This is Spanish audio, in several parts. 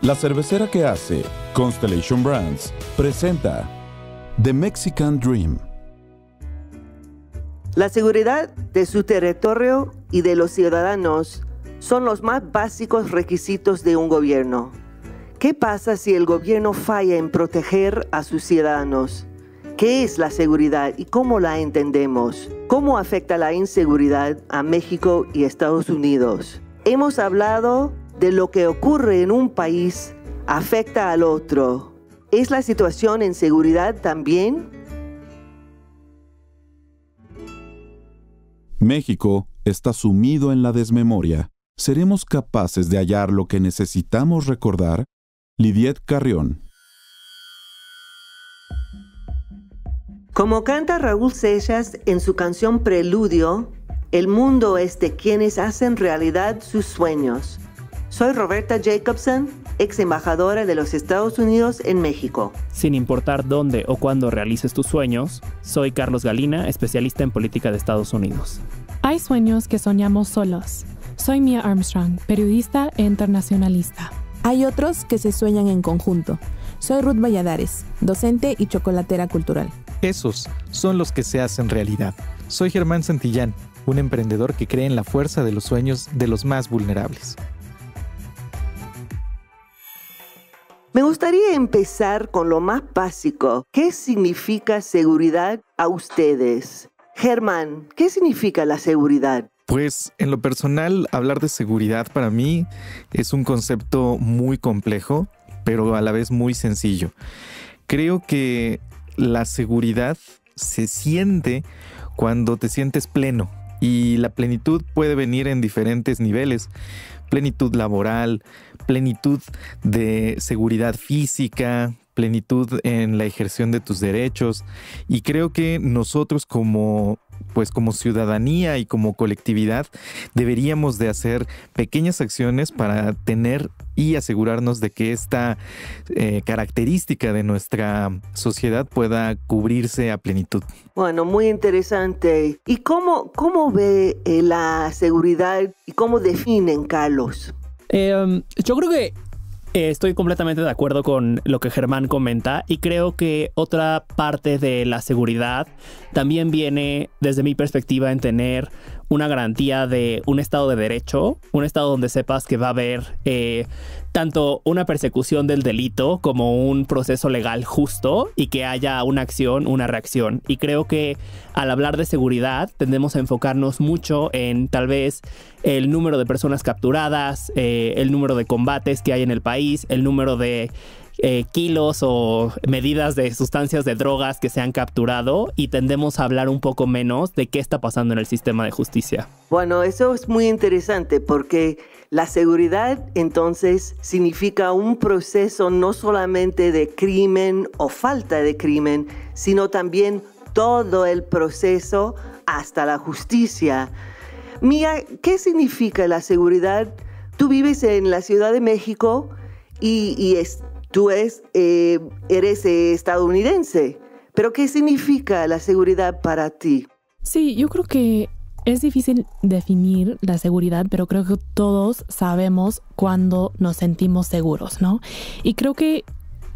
La cervecera que hace Constellation Brands presenta The Mexican Dream. La seguridad de su territorio y de los ciudadanos son los más básicos requisitos de un gobierno. ¿Qué pasa si el gobierno falla en proteger a sus ciudadanos? ¿Qué es la seguridad y cómo la entendemos? ¿Cómo afecta la inseguridad a México y Estados Unidos? Hemos hablado de lo que ocurre en un país afecta al otro. ¿Es la situación en seguridad también? México está sumido en la desmemoria. ¿Seremos capaces de hallar lo que necesitamos recordar? Lidiet Carrión. Como canta Raúl Seixas en su canción Preludio, el mundo es de quienes hacen realidad sus sueños. Soy Roberta Jacobson, ex embajadora de los Estados Unidos en México. Sin importar dónde o cuándo realices tus sueños, soy Carlos Galina, especialista en política de Estados Unidos. Hay sueños que soñamos solos. Soy Mia Armstrong, periodista e internacionalista. Hay otros que se sueñan en conjunto. Soy Ruth Valladares, docente y chocolatera cultural. Esos son los que se hacen realidad. Soy Germán Santillán, un emprendedor que cree en la fuerza de los sueños de los más vulnerables. Me gustaría empezar con lo más básico. ¿Qué significa seguridad a ustedes? Germán, ¿qué significa la seguridad? Pues en lo personal, hablar de seguridad para mí es un concepto muy complejo, pero a la vez muy sencillo. Creo que la seguridad se siente cuando te sientes pleno, y la plenitud puede venir en diferentes niveles. Plenitud laboral, plenitud de seguridad física, plenitud en la ejerción de tus derechos. Y creo que nosotros como ciudadanía y como colectividad deberíamos de hacer pequeñas acciones para tener y asegurarnos de que esta característica de nuestra sociedad pueda cubrirse a plenitud. Bueno, muy interesante. ¿Y cómo ve la seguridad y cómo definen, Carlos? Yo creo que estoy completamente de acuerdo con lo que Germán comenta, y creo que otra parte de la seguridad también viene, desde mi perspectiva, en tener una garantía de un estado de derecho, un estado donde sepas que va a haber tanto una persecución del delito como un proceso legal justo, y que haya una acción, una reacción. Y creo que al hablar de seguridad tendemos a enfocarnos mucho en tal vez el número de personas capturadas, el número de combates que hay en el país, el número de kilos o medidas de sustancias de drogas que se han capturado, y tendemos a hablar un poco menos de qué está pasando en el sistema de justicia. Bueno, eso es muy interesante porque la seguridad entonces significa un proceso no solamente de crimen o falta de crimen, sino también todo el proceso hasta la justicia. Mía, ¿qué significa la seguridad? Tú vives en la Ciudad de México y tú eres estadounidense, pero ¿qué significa la seguridad para ti? Sí, yo creo que es difícil definir la seguridad, pero creo que todos sabemos cuando nos sentimos seguros, ¿no? Y creo que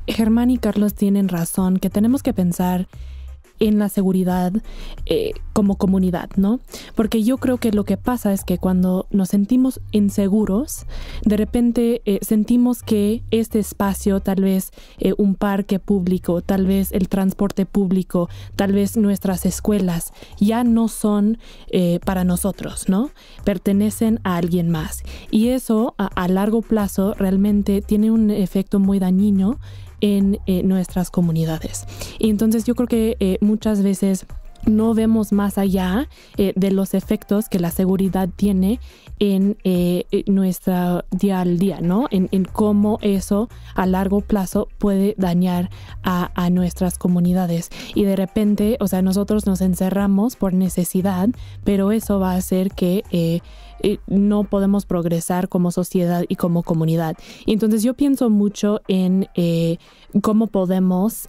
Germán y Carlos tienen razón, que tenemos que pensar en la seguridad como comunidad, ¿no? Porque yo creo que lo que pasa es que cuando nos sentimos inseguros, de repente sentimos que este espacio, tal vez un parque público, tal vez el transporte público, tal vez nuestras escuelas, ya no son para nosotros, ¿no? Pertenecen a alguien más. Y eso a largo plazo realmente tiene un efecto muy dañino en nuestras comunidades. Y entonces yo creo que muchas veces no vemos más allá de los efectos que la seguridad tiene en nuestra día al día, ¿no? En cómo eso a largo plazo puede dañar a nuestras comunidades. Y de repente, o sea, nosotros nos encerramos por necesidad, pero eso va a hacer que no podemos progresar como sociedad y como comunidad. Y entonces yo pienso mucho en cómo podemos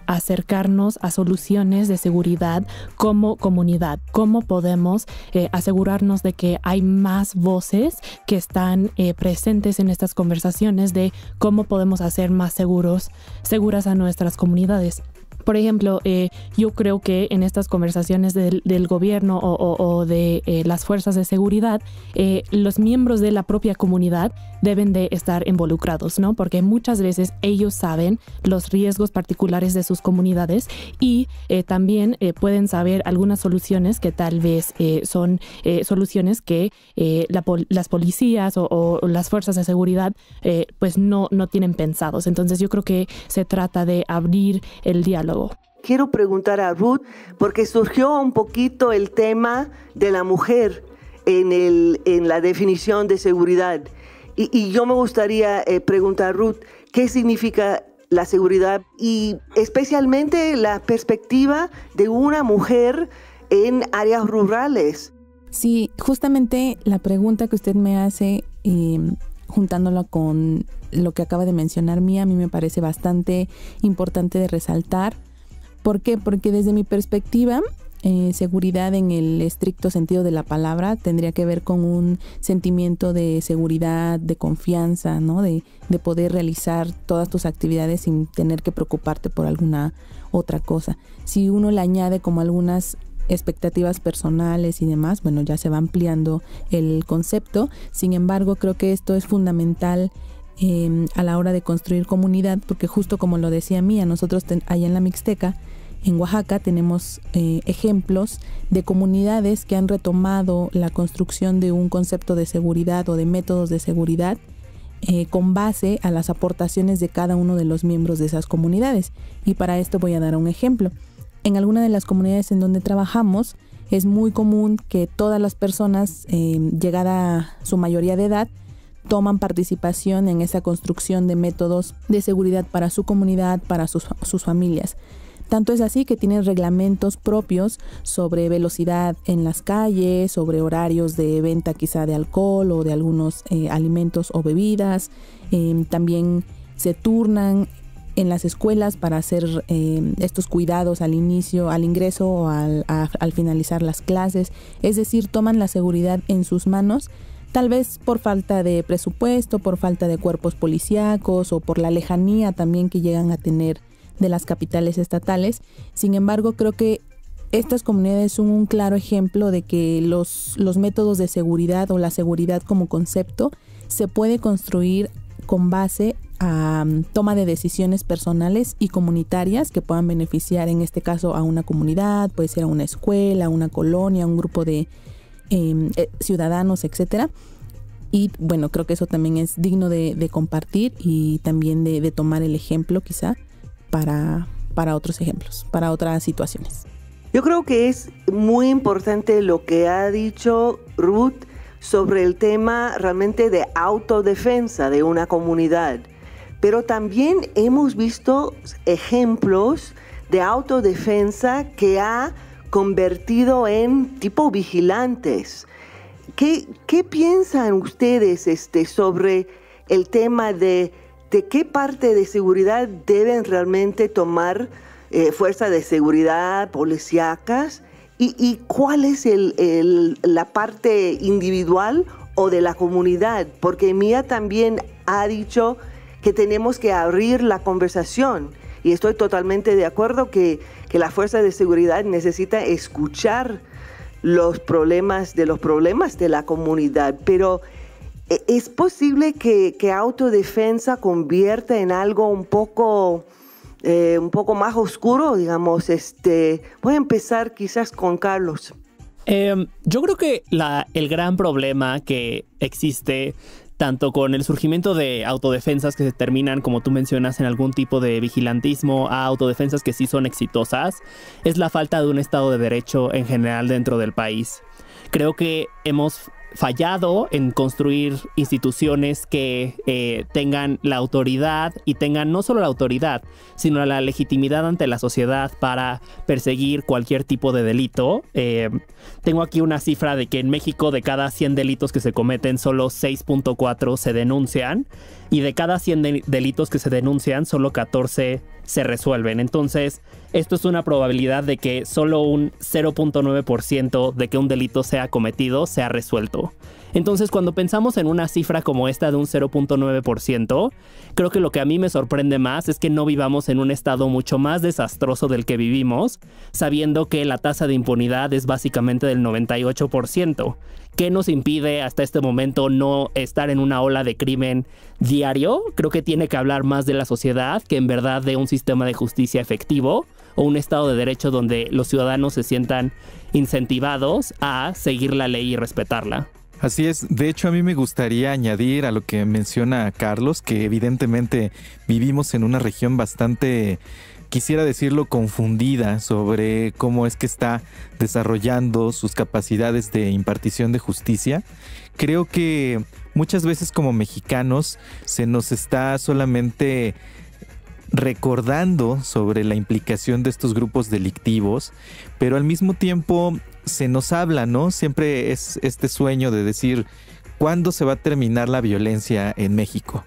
acercarnos a soluciones de seguridad como comunidad. ¿Cómo podemos asegurarnos de que hay más voces que están presentes en estas conversaciones de cómo podemos hacer más seguras a nuestras comunidades? Por ejemplo, yo creo que en estas conversaciones del gobierno o de las fuerzas de seguridad, los miembros de la propia comunidad deben de estar involucrados, ¿no? Porque muchas veces ellos saben los riesgos particulares de sus comunidades y también pueden saber algunas soluciones que tal vez son soluciones que las policías o las fuerzas de seguridad pues no tienen pensados. Entonces yo creo que se trata de abrir el diálogo. Quiero preguntar a Ruth, porque surgió un poquito el tema de la mujer en la definición de seguridad. Y yo me gustaría preguntar a Ruth, ¿qué significa la seguridad? Y especialmente la perspectiva de una mujer en áreas rurales. Sí, justamente la pregunta que usted me hace, juntándola con lo que acaba de mencionar Mía, a mí me parece bastante importante de resaltar. ¿Por qué? Porque desde mi perspectiva, seguridad en el estricto sentido de la palabra tendría que ver con un sentimiento de seguridad, de confianza, ¿no? De poder realizar todas tus actividades sin tener que preocuparte por alguna otra cosa. Si uno le añade como algunas expectativas personales y demás, bueno, ya se va ampliando el concepto. Sin embargo, creo que esto es fundamental a la hora de construir comunidad, porque justo como lo decía Mía, nosotros allá en la Mixteca, en Oaxaca, tenemos ejemplos de comunidades que han retomado la construcción de un concepto de seguridad o de métodos de seguridad con base a las aportaciones de cada uno de los miembros de esas comunidades. Y para esto voy a dar un ejemplo. En alguna de las comunidades en donde trabajamos, es muy común que todas las personas, llegada su mayoría de edad, toman participación en esa construcción de métodos de seguridad para su comunidad, para sus familias. Tanto es así que tienen reglamentos propios sobre velocidad en las calles, sobre horarios de venta quizá de alcohol o de algunos alimentos o bebidas. También se turnan en las escuelas para hacer estos cuidados al ingreso o al finalizar las clases. Es decir, toman la seguridad en sus manos, tal vez por falta de presupuesto, por falta de cuerpos policíacos o por la lejanía también que llegan a tener de las capitales estatales. Sin embargo, creo que estas comunidades son un claro ejemplo de que los métodos de seguridad o la seguridad como concepto se puede construir con base a toma de decisiones personales y comunitarias que puedan beneficiar, en este caso, a una comunidad, puede ser a una escuela, a una colonia, un grupo de ciudadanos, etcétera. Y bueno, creo que eso también es digno de compartir y también de tomar el ejemplo quizá para otros ejemplos, para otras situaciones. Yo creo que es muy importante lo que ha dicho Ruth sobre el tema realmente de autodefensa de una comunidad. Pero también hemos visto ejemplos de autodefensa que ha convertido en tipo vigilantes. ¿Qué piensan ustedes sobre el tema de qué parte de seguridad deben realmente tomar fuerzas de seguridad policíacas y cuál es la parte individual o de la comunidad? Porque Mía también ha dicho que tenemos que abrir la conversación y estoy totalmente de acuerdo que la fuerza de seguridad necesita escuchar los problemas de la comunidad, pero ¿es posible que autodefensa convierta en algo un poco más oscuro, digamos? Voy a empezar quizás con Carlos. Yo creo que el gran problema que existe tanto con el surgimiento de autodefensas que se terminan, como tú mencionas, en algún tipo de vigilantismo, a autodefensas que sí son exitosas, es la falta de un Estado de Derecho en general dentro del país. Creo que hemos fallado en construir instituciones que tengan la autoridad y tengan no solo la autoridad, sino la legitimidad ante la sociedad para perseguir cualquier tipo de delito. Tengo aquí una cifra de que en México de cada 100 delitos que se cometen, solo 6.4 se denuncian, y de cada 100 delitos que se denuncian, solo 14 se resuelven. Entonces, esto es una probabilidad de que solo un 0.9% de que un delito sea cometido sea resuelto. Entonces, cuando pensamos en una cifra como esta de un 0.9%, creo que lo que a mí me sorprende más es que no vivamos en un estado mucho más desastroso del que vivimos, sabiendo que la tasa de impunidad es básicamente del 98%. ¿Qué nos impide hasta este momento no estar en una ola de crimen diario? Creo que tiene que hablar más de la sociedad que en verdad de un sistema de justicia efectivo o un estado de derecho donde los ciudadanos se sientan incentivados a seguir la ley y respetarla. Así es. De hecho, a mí me gustaría añadir a lo que menciona Carlos, que evidentemente vivimos en una región bastante, quisiera decirlo, confundida sobre cómo es que está desarrollando sus capacidades de impartición de justicia. Creo que muchas veces como mexicanos se nos está solamente recordando sobre la implicación de estos grupos delictivos, pero al mismo tiempo se nos habla, ¿no? Siempre es este sueño de decir, ¿cuándo se va a terminar la violencia en México?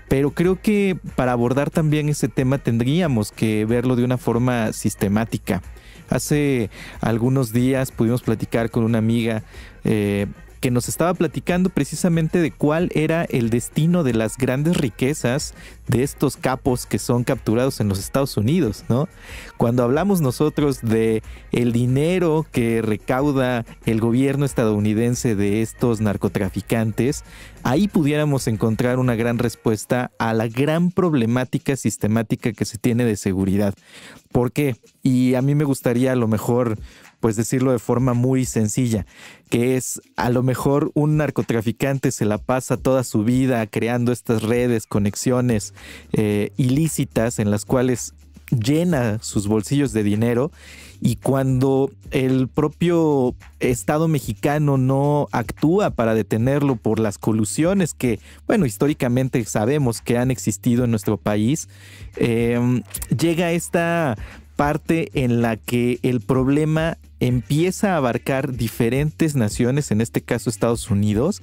Pero creo que para abordar también ese tema tendríamos que verlo de una forma sistemática. Hace algunos días pudimos platicar con una amiga que nos estaba platicando precisamente de cuál era el destino de las grandes riquezas de estos capos que son capturados en los Estados Unidos, ¿no? Cuando hablamos nosotros de el dinero que recauda el gobierno estadounidense de estos narcotraficantes, ahí pudiéramos encontrar una gran respuesta a la gran problemática sistemática que se tiene de seguridad. ¿Por qué? Y a mí me gustaría a lo mejor pues decirlo de forma muy sencilla, que es a lo mejor un narcotraficante se la pasa toda su vida creando estas redes, conexiones ilícitas en las cuales llena sus bolsillos de dinero, y cuando el propio Estado mexicano no actúa para detenerlo por las colusiones que, bueno, históricamente sabemos que han existido en nuestro país, llega esta parte en la que el problema empieza a abarcar diferentes naciones, en este caso Estados Unidos,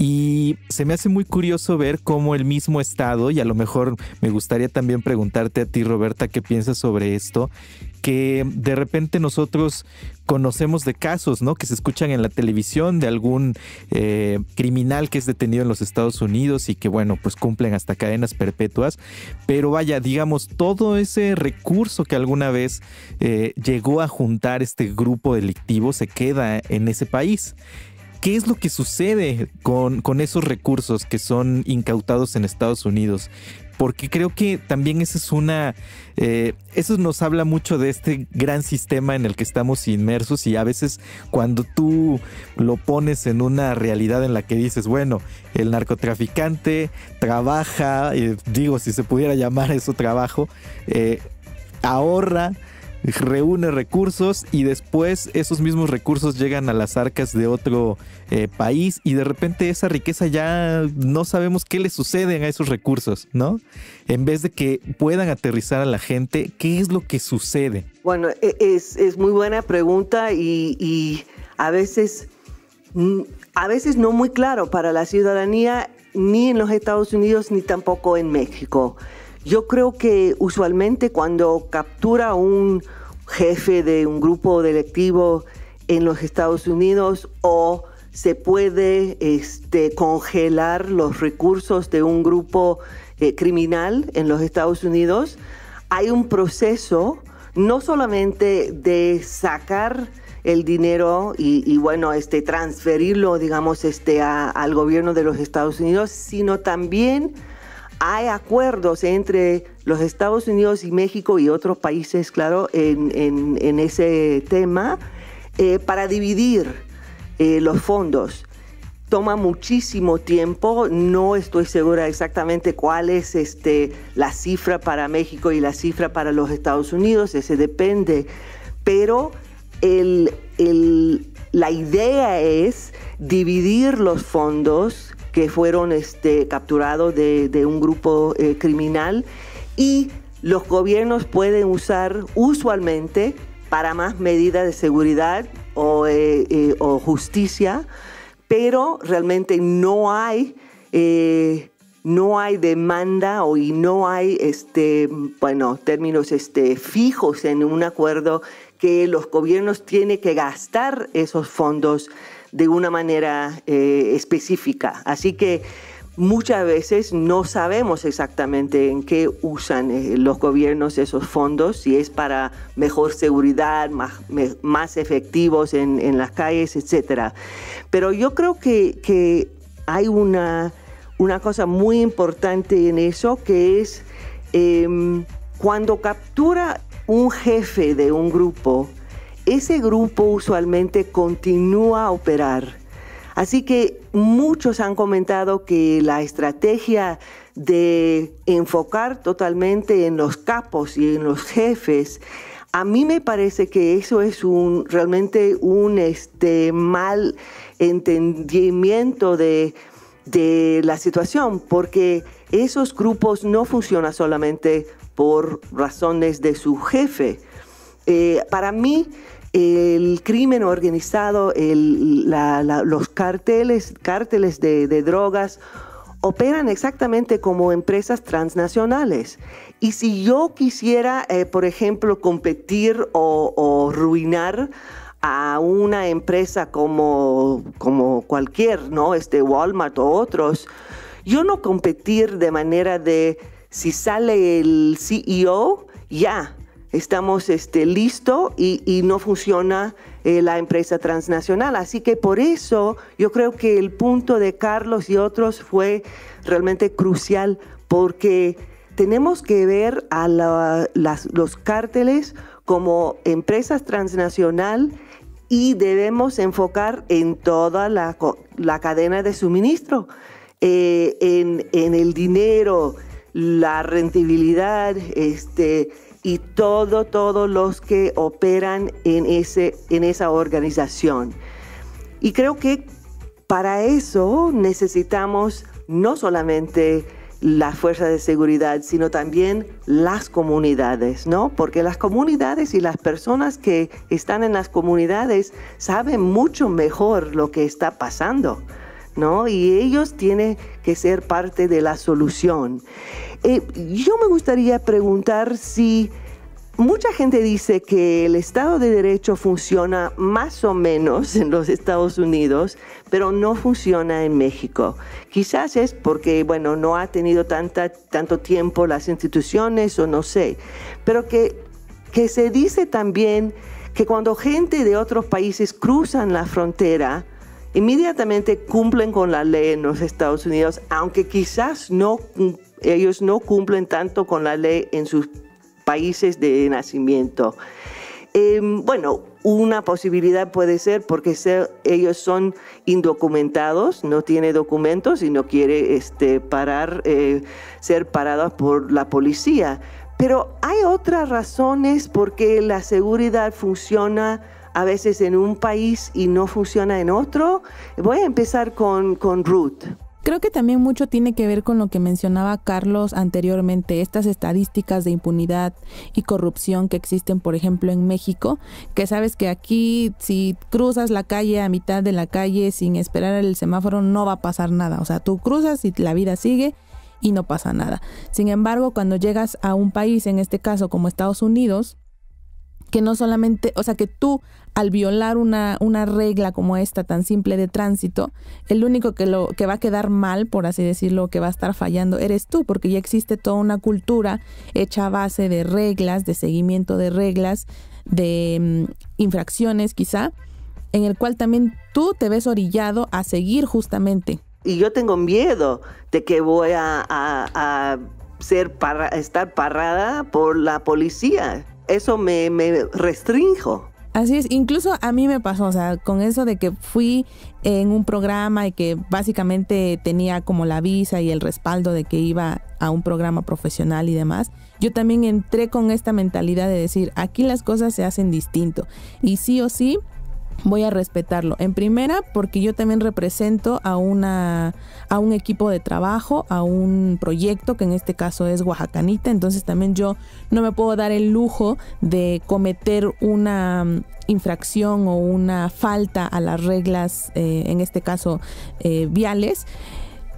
y se me hace muy curioso ver cómo el mismo Estado, y a lo mejor me gustaría también preguntarte a ti, Roberta, qué piensas sobre esto, que de repente nosotros conocemos de casos, ¿no?, que se escuchan en la televisión de algún criminal que es detenido en los Estados Unidos y que, bueno, pues cumplen hasta cadenas perpetuas, pero vaya, digamos, todo ese recurso que alguna vez llegó a juntar este grupo delictivo se queda en ese país. ¿Qué es lo que sucede con esos recursos que son incautados en Estados Unidos? Porque creo que también esa es eso nos habla mucho de este gran sistema en el que estamos inmersos, y a veces cuando tú lo pones en una realidad en la que dices, bueno, el narcotraficante trabaja, digo, si se pudiera llamar eso trabajo, ahorra, reúne recursos y después esos mismos recursos llegan a las arcas de otro país, y de repente esa riqueza ya no sabemos qué le sucede a esos recursos, ¿no? En vez de que puedan aterrizar a la gente, ¿qué es lo que sucede? Bueno, es muy buena pregunta y a veces no muy claro para la ciudadanía, ni en los Estados Unidos ni tampoco en México. Yo creo que usualmente cuando captura un jefe de un grupo delictivo en los Estados Unidos, o se puede congelar los recursos de un grupo criminal en los Estados Unidos, hay un proceso no solamente de sacar el dinero y bueno, transferirlo, digamos, al gobierno de los Estados Unidos, sino también hay acuerdos entre los Estados Unidos y México y otros países, claro, en ese tema, para dividir los fondos. Toma muchísimo tiempo, no estoy segura exactamente cuál es la cifra para México y la cifra para los Estados Unidos, ese depende, pero la idea es dividir los fondos que fueron capturados de un grupo criminal, y los gobiernos pueden usar usualmente para más medidas de seguridad o justicia, pero realmente no hay demanda y no hay términos fijos en un acuerdo que los gobiernos tienen que gastar esos fondos de una manera específica. Así que muchas veces no sabemos exactamente en qué usan los gobiernos esos fondos, si es para mejor seguridad, más efectivos en las calles, etc. Pero yo creo que hay una cosa muy importante en eso, que es cuando captura un jefe de un grupo, ese grupo usualmente continúa a operar. Así que muchos han comentado que la estrategia de enfocar totalmente en los capos y en los jefes, a mí me parece que eso es realmente un mal entendimiento de la situación, porque esos grupos no funcionan solamente por razones de su jefe. Para mí, el crimen organizado, los cárteles de drogas operan exactamente como empresas transnacionales. Y si yo quisiera, por ejemplo, competir o ruinar a una empresa como cualquier, ¿no? Walmart o otros, yo no competir de manera de si sale el CEO, ya estamos listo y no funciona la empresa transnacional. Así que por eso yo creo que el punto de Carlos y otros fue realmente crucial, porque tenemos que ver a los cárteles como empresas transnacional y debemos enfocar en toda la cadena de suministro, en el dinero, la rentabilidad, y todos los que operan en esa organización. Y creo que para eso necesitamos no solamente la fuerza de seguridad, sino también las comunidades, ¿no? Porque las comunidades y las personas que están en las comunidades saben mucho mejor lo que está pasando, ¿no? Y ellos tienen que ser parte de la solución. Yo me gustaría preguntar si mucha gente dice que el Estado de Derecho funciona más o menos en los Estados Unidos, pero no funciona en México. Quizás es porque, no ha tenido tanto tiempo las instituciones o no sé, pero que se dice también que cuando gente de otros países cruzan la frontera, inmediatamente cumplen con la ley en los Estados Unidos, aunque quizás ellos no cumplen tanto con la ley en sus países de nacimiento. Una posibilidad puede ser porque ellos son indocumentados, no tienen documentos y no quiere ser parados por la policía. Pero hay otras razones por qué la seguridad funciona a veces en un país y no funciona en otro. Voy a empezar con Ruth. Creo que también mucho tiene que ver con lo que mencionaba Carlos anteriormente, estas estadísticas de impunidad y corrupción que existen, por ejemplo, en México, que sabes que aquí si cruzas la calle a mitad de la calle sin esperar el semáforo no va a pasar nada. O sea, tú cruzas y la vida sigue y no pasa nada. Sin embargo, cuando llegas a un país, en este caso como Estados Unidos, que no solamente, o sea, que tú al violar una regla como esta tan simple de tránsito, el único que va a quedar mal, por así decirlo, que va a estar fallando, eres tú, porque ya existe toda una cultura hecha a base de reglas, de seguimiento de reglas, de infracciones quizá, en el cual también tú te ves orillado a seguir justamente. Y yo tengo miedo de que voy a estar parada por la policía. Eso me restrinjo. Así es, incluso a mí me pasó, o sea, con eso de que fui en un programa y que básicamente tenía como la visa y el respaldo de que iba a un programa profesional y demás, yo también entré con esta mentalidad de decir, aquí las cosas se hacen distinto y sí o sí voy a respetarlo. En primera, porque yo también represento a un equipo de trabajo, a un proyecto que en este caso es Oaxacanita, entonces también yo no me puedo dar el lujo de cometer una infracción o una falta a las reglas, en este caso viales.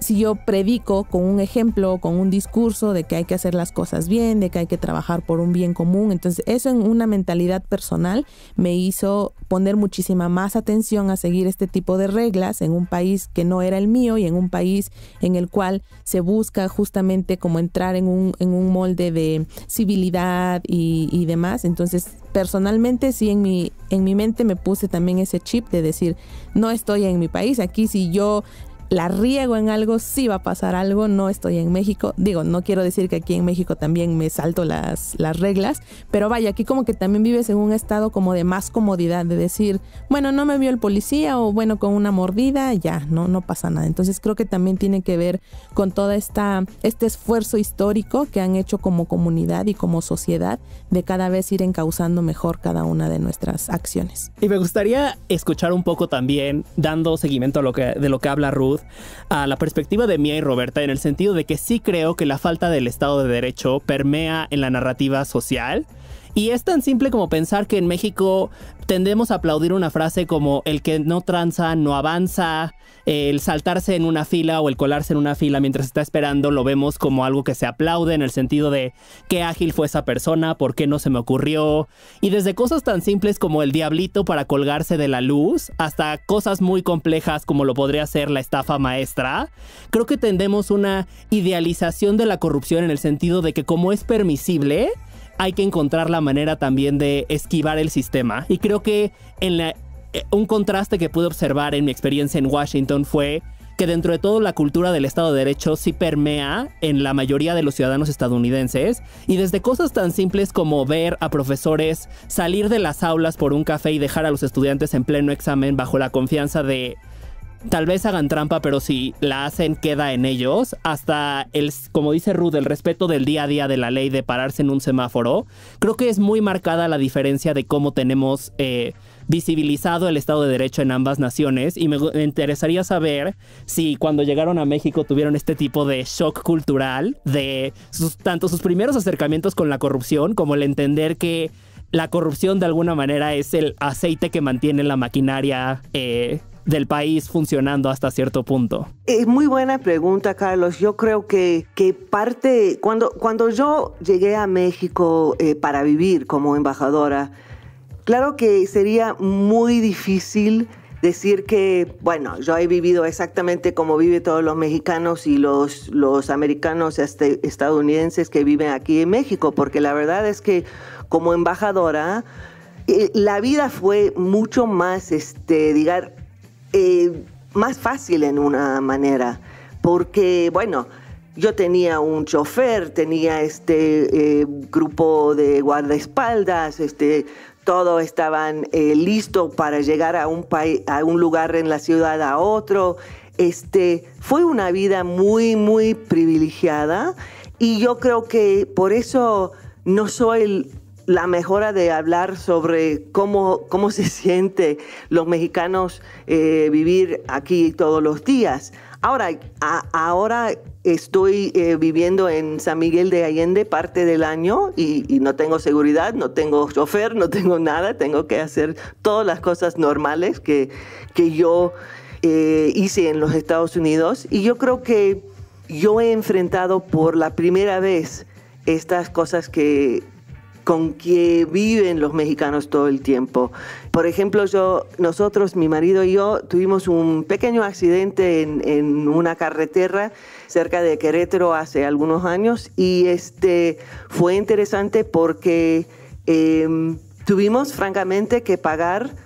Si yo predico con un ejemplo, con un discurso de que hay que hacer las cosas bien, de que hay que trabajar por un bien común, entonces eso en una mentalidad personal me hizo poner muchísima más atención a seguir este tipo de reglas en un país que no era el mío y en un país en el cual se busca justamente como entrar en un molde de civilidad y demás. Entonces personalmente sí en mi mente me puse también ese chip de decir, no estoy en mi país, aquí si yo la riego en algo, sí va a pasar algo, no estoy en México. Digo, no quiero decir que aquí en México también me salto las reglas, pero vaya, aquí como que también vives en un estado como de más comodidad, de decir, bueno, no me vio el policía o bueno, con una mordida, ya, no pasa nada. Entonces creo que también tiene que ver con todo este esfuerzo histórico que han hecho como comunidad y como sociedad de cada vez ir encauzando mejor cada una de nuestras acciones. Y me gustaría escuchar un poco también, dando seguimiento a de lo que habla Ruth, a la perspectiva de Mía y Roberta, en el sentido de que sí creo que la falta del Estado de Derecho permea en la narrativa social. Y es tan simple como pensar que en México tendemos a aplaudir una frase como el que no tranza no avanza, el saltarse en una fila o el colarse en una fila mientras está esperando lo vemos como algo que se aplaude en el sentido de qué ágil fue esa persona, por qué no se me ocurrió. Y desde cosas tan simples como el diablito para colgarse de la luz hasta cosas muy complejas como lo podría ser la estafa maestra, creo que tendemos una idealización de la corrupción en el sentido de que como es permisible, hay que encontrar la manera también de esquivar el sistema. Y creo que un contraste que pude observar en mi experiencia en Washington fue que dentro de todo la cultura del Estado de Derecho sí permea en la mayoría de los ciudadanos estadounidenses, y desde cosas tan simples como ver a profesores salir de las aulas por un café y dejar a los estudiantes en pleno examen bajo la confianza de tal vez hagan trampa, pero si la hacen queda en ellos, hasta como dice Ruth, el respeto del día a día de la ley de pararse en un semáforo. Creo que es muy marcada la diferencia de cómo tenemos visibilizado el Estado de Derecho en ambas naciones, y me interesaría saber si cuando llegaron a México tuvieron este tipo de shock cultural de tanto sus primeros acercamientos con la corrupción como el entender que la corrupción de alguna manera es el aceite que mantiene la maquinaria del país funcionando hasta cierto punto. Muy buena pregunta, Carlos. Yo creo que parte, cuando yo llegué a México para vivir como embajadora, claro que sería muy difícil decir que, bueno, yo he vivido exactamente como viven todos los mexicanos y los americanos estadounidenses que viven aquí en México, porque la verdad es que como embajadora, la vida fue mucho más, más fácil en una manera, porque, bueno, yo tenía un chofer, tenía grupo de guardaespaldas, todos estaban listos para llegar a un lugar en la ciudad a otro. Fue una vida muy, muy privilegiada, y yo creo que por eso no soy la mejora de hablar sobre cómo se siente los mexicanos vivir aquí todos los días. Ahora estoy viviendo en San Miguel de Allende parte del año y no tengo seguridad, no tengo chofer, no tengo nada. Tengo que hacer todas las cosas normales que yo hice en los Estados Unidos. Y yo creo que yo he enfrentado por la primera vez estas cosas con que viven los mexicanos todo el tiempo. Por ejemplo, nosotros, mi marido y yo, tuvimos un pequeño accidente en una carretera cerca de Querétaro hace algunos años, y fue interesante porque tuvimos francamente que pagar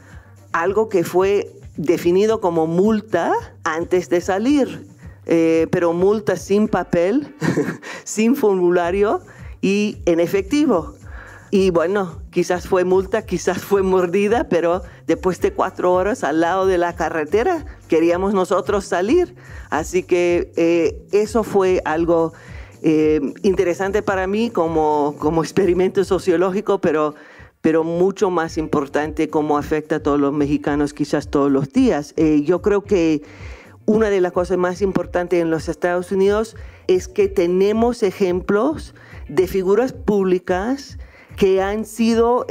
algo que fue definido como multa antes de salir, pero multa sin papel, sin formulario y en efectivo. Y bueno, quizás fue multa, quizás fue mordida, pero después de 4 horas al lado de la carretera queríamos nosotros salir. Así que eso fue algo interesante para mí como experimento sociológico, pero pero mucho más importante cómo afecta a todos los mexicanos quizás todos los días. Yo creo que una de las cosas más importantes en los Estados Unidos es que tenemos ejemplos de figuras públicas que han sido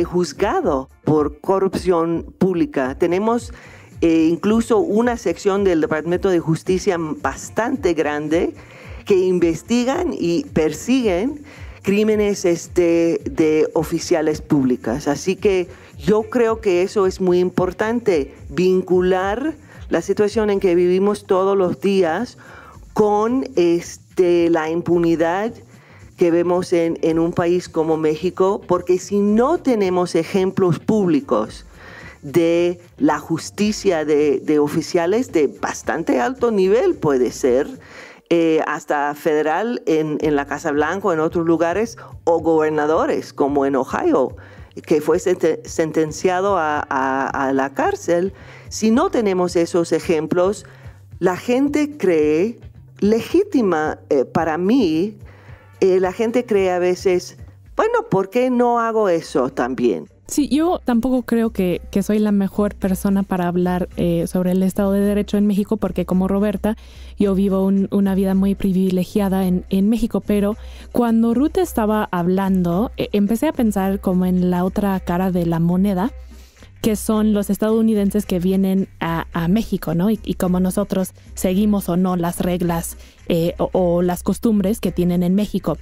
juzgados por corrupción pública. Tenemos incluso una sección del Departamento de Justicia bastante grande que investigan y persiguen crímenes de oficiales públicas. Así que yo creo que eso es muy importante, vincular la situación en que vivimos todos los días con la impunidad que vemos en un país como México, porque si no tenemos ejemplos públicos de la justicia de oficiales de bastante alto nivel, puede ser, hasta federal en la Casa Blanca o en otros lugares, o gobernadores como en Ohio, que fue sentenciado a la cárcel. Si no tenemos esos ejemplos, la gente cree legítima, para mí, la gente cree a veces, bueno, ¿por qué no hago eso también? Sí, yo tampoco creo que soy la mejor persona para hablar sobre el Estado de Derecho en México, porque como Roberta, yo vivo una vida muy privilegiada en México, pero cuando Ruth estaba hablando, empecé a pensar como en la otra cara de la moneda, que son los estadounidenses que vienen a México, ¿no? Y como nosotros seguimos o no las reglas o las costumbres que tienen en México.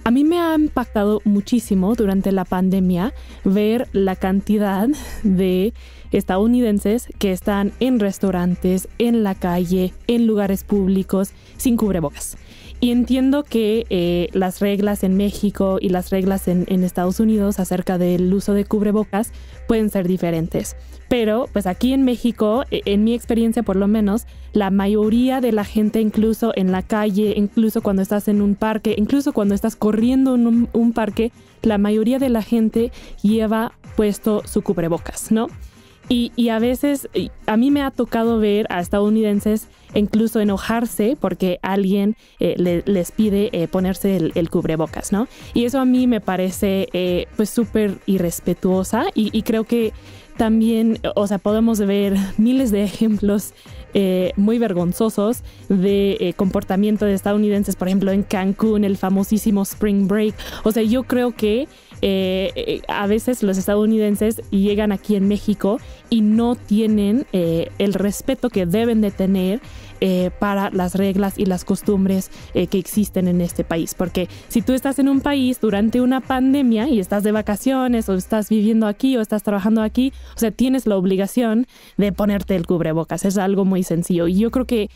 A mí me ha impactado muchísimo durante la pandemia ver la cantidad de estadounidenses que están en restaurantes, en la calle, en lugares públicos, sin cubrebocas. Y entiendo que las reglas en México y las reglas en Estados Unidos acerca del uso de cubrebocas pueden ser diferentes. Pero pues aquí en México, en mi experiencia por lo menos, la mayoría de la gente, incluso en la calle, incluso cuando estás en un parque, incluso cuando estás corriendo en un parque, la mayoría de la gente lleva puesto su cubrebocas, ¿no? Y a veces a mí me ha tocado ver a estadounidenses incluso enojarse porque alguien les pide ponerse el cubrebocas, ¿no? Y eso a mí me parece pues súper irrespetuosa y creo que también, o sea, podemos ver miles de ejemplos muy vergonzosos de comportamiento de estadounidenses, por ejemplo, en Cancún, el famosísimo Spring Break. O sea, yo creo que a veces los estadounidenses llegan aquí en México y no tienen el respeto que deben de tener para las reglas y las costumbres que existen en este país. Porque si tú estás en un país durante una pandemia y estás de vacaciones o estás viviendo aquí o estás trabajando aquí, o sea, tienes la obligación de ponerte el cubrebocas. Es algo muy sencillo. Y yo creo que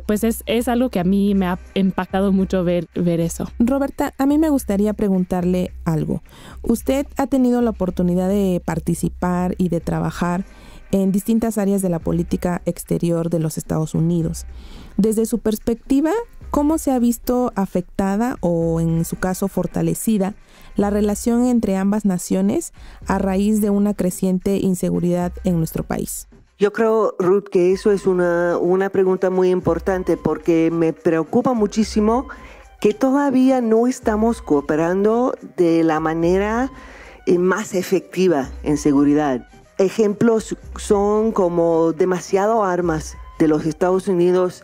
pues es algo que a mí me ha impactado mucho ver eso. Roberta, a mí me gustaría preguntarle algo. Usted ha tenido la oportunidad de participar y de trabajar en distintas áreas de la política exterior de los Estados Unidos. Desde su perspectiva, ¿cómo se ha visto afectada o, en su caso, fortalecida la relación entre ambas naciones a raíz de una creciente inseguridad en nuestro país? Yo creo, Ruth, que eso es una pregunta muy importante porque me preocupa muchísimo que todavía no estamos cooperando de la manera más efectiva en seguridad. Ejemplos son como demasiado armas de los Estados Unidos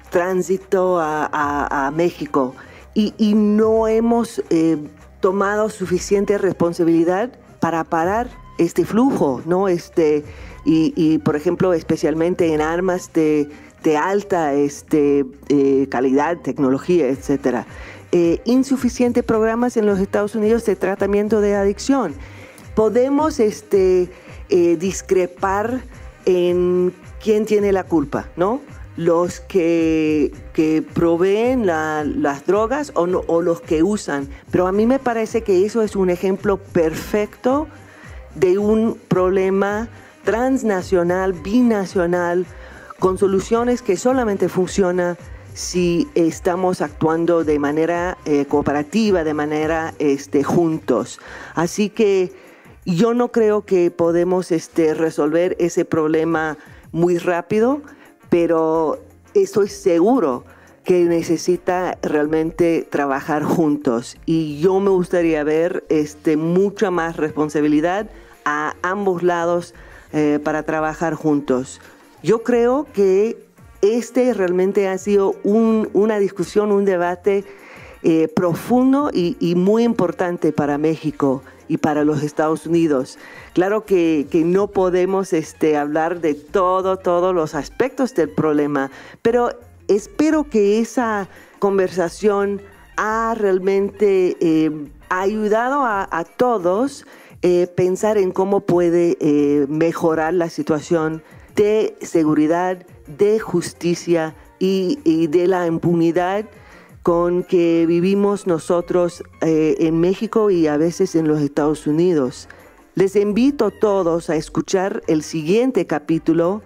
tránsito a México y no hemos tomado suficiente responsabilidad para parar este flujo, ¿no? Y por ejemplo, especialmente en armas de alta calidad, tecnología, etcétera. Insuficientes programas en los Estados Unidos de tratamiento de adicción. Podemos discrepar en quién tiene la culpa, ¿no? Los que proveen las drogas o los que usan. Pero a mí me parece que eso es un ejemplo perfecto de un problema transnacional, binacional, con soluciones que solamente funcionan si estamos actuando de manera cooperativa, de manera juntos. Así que yo no creo que podemos resolver ese problema muy rápido, pero estoy seguro que necesita realmente trabajar juntos. Y yo me gustaría ver mucha más responsabilidad a ambos lados para trabajar juntos. Yo creo que realmente ha sido una discusión, un debate profundo y muy importante para México y para los Estados Unidos. Claro que no podemos hablar de todos los aspectos del problema, pero espero que esa conversación ha realmente ayudado a todos pensar en cómo puede mejorar la situación de seguridad, de justicia y de la impunidad con que vivimos nosotros en México y a veces en los Estados Unidos. Les invito a todos a escuchar el siguiente capítulo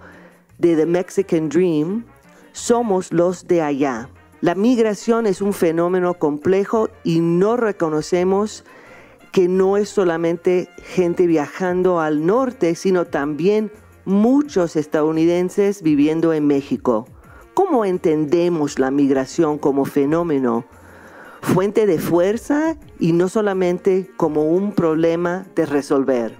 de The Mexican Dream, Somos los de allá. La migración es un fenómeno complejo y no reconocemos que no es solamente gente viajando al norte, sino también muchos estadounidenses viviendo en México. ¿Cómo entendemos la migración como fenómeno? Fuente de fuerza y no solamente como un problema de resolver.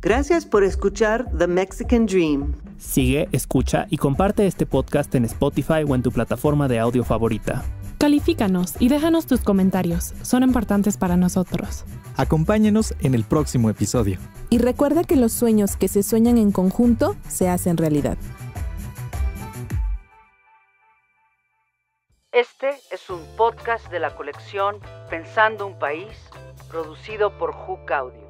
Gracias por escuchar The Mexican Dream. Sigue, escucha y comparte este podcast en Spotify o en tu plataforma de audio favorita. Califícanos y déjanos tus comentarios. Son importantes para nosotros. Acompáñenos en el próximo episodio. Y recuerda que los sueños que se sueñan en conjunto se hacen realidad. Este es un podcast de la colección Pensando un País, producido por Hook Audio.